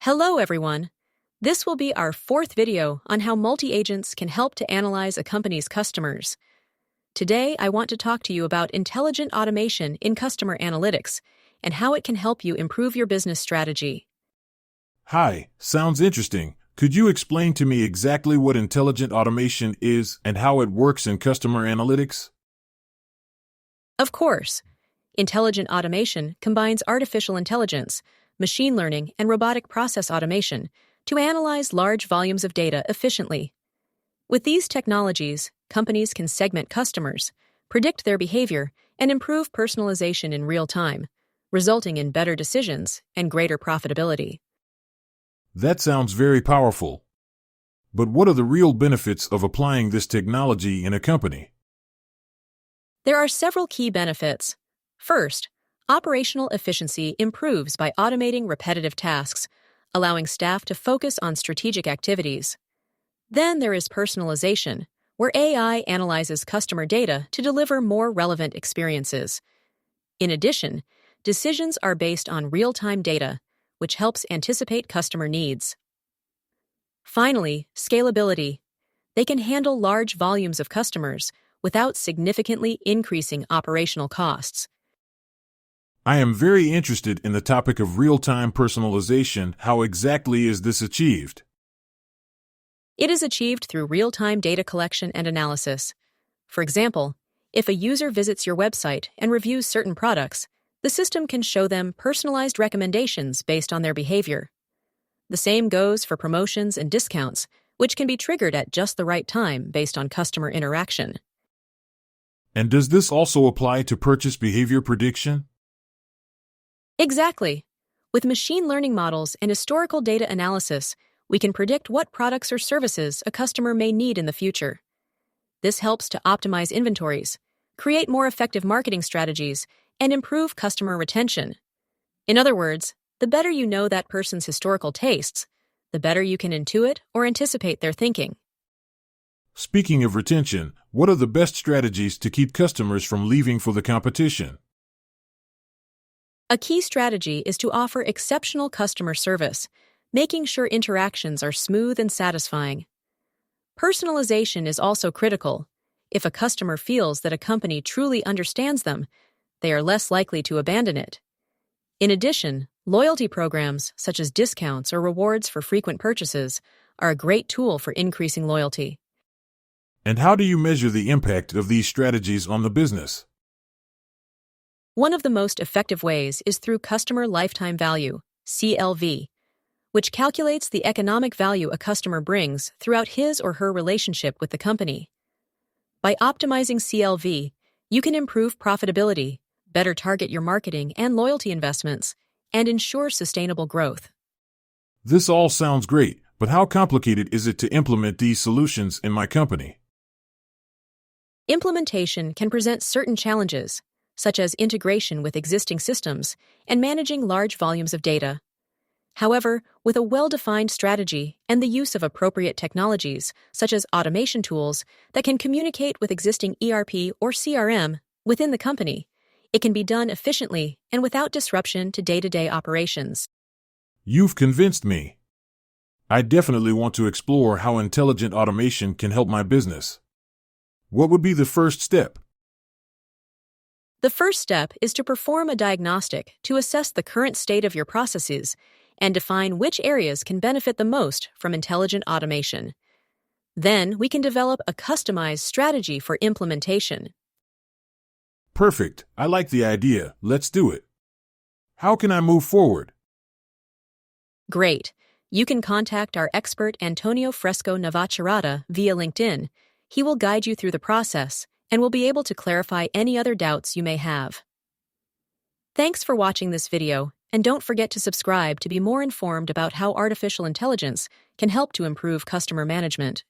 Hello, everyone. This will be our fourth video on how multi-agents can help to analyze a company's customers. Today, I want to talk to you about intelligent automation in customer analytics and how it can help you improve your business strategy. Hi, sounds interesting. Could you explain to me exactly what intelligent automation is and how it works in customer analytics? Of course, intelligent automation combines artificial intelligence, machine learning, and robotic process automation to analyze large volumes of data efficiently. With these technologies, companies can segment customers, predict their behavior, and improve personalization in real time, resulting in better decisions and greater profitability. That sounds very powerful. But what are the real benefits of applying this technology in a company? There are several key benefits. First, operational efficiency improves by automating repetitive tasks, allowing staff to focus on strategic activities. Then there is personalization, where AI analyzes customer data to deliver more relevant experiences. In addition, decisions are based on real-time data, which helps anticipate customer needs. Finally, scalability. They can handle large volumes of customers without significantly increasing operational costs. I am very interested in the topic of real-time personalization. How exactly is this achieved? It is achieved through real-time data collection and analysis. For example, if a user visits your website and reviews certain products, the system can show them personalized recommendations based on their behavior. The same goes for promotions and discounts, which can be triggered at just the right time based on customer interaction. And does this also apply to purchase behavior prediction? Exactly. With machine learning models and historical data analysis, we can predict what products or services a customer may need in the future. This helps to optimize inventories, create more effective marketing strategies, and improve customer retention. In other words, the better you know that person's historical tastes, the better you can intuit or anticipate their thinking. Speaking of retention, what are the best strategies to keep customers from leaving for the competition? A key strategy is to offer exceptional customer service, making sure interactions are smooth and satisfying. Personalization is also critical. If a customer feels that a company truly understands them, they are less likely to abandon it. In addition, loyalty programs such as discounts or rewards for frequent purchases are a great tool for increasing loyalty. And how do you measure the impact of these strategies on the business? One of the most effective ways is through customer lifetime value, CLV, which calculates the economic value a customer brings throughout his or her relationship with the company. By optimizing CLV, you can improve profitability, better target your marketing and loyalty investments, and ensure sustainable growth. This all sounds great, but how complicated is it to implement these solutions in my company? Implementation can present certain challenges, such as integration with existing systems and managing large volumes of data. However, with a well-defined strategy and the use of appropriate technologies, such as automation tools that can communicate with existing ERP or CRM within the company, it can be done efficiently and without disruption to day-to-day operations. You've convinced me. I definitely want to explore how intelligent automation can help my business. What would be the first step? The first step is to perform a diagnostic to assess the current state of your processes and define which areas can benefit the most from intelligent automation. Then we can develop a customized strategy for implementation. Perfect. I like the idea. Let's do it. How can I move forward? Great. You can contact our expert Antonio Fresco Navacerrada via LinkedIn. He will guide you through the process and will be able to clarify any other doubts you may have. Thanks for watching this video, and don't forget to subscribe to be more informed about how artificial intelligence can help to improve customer management.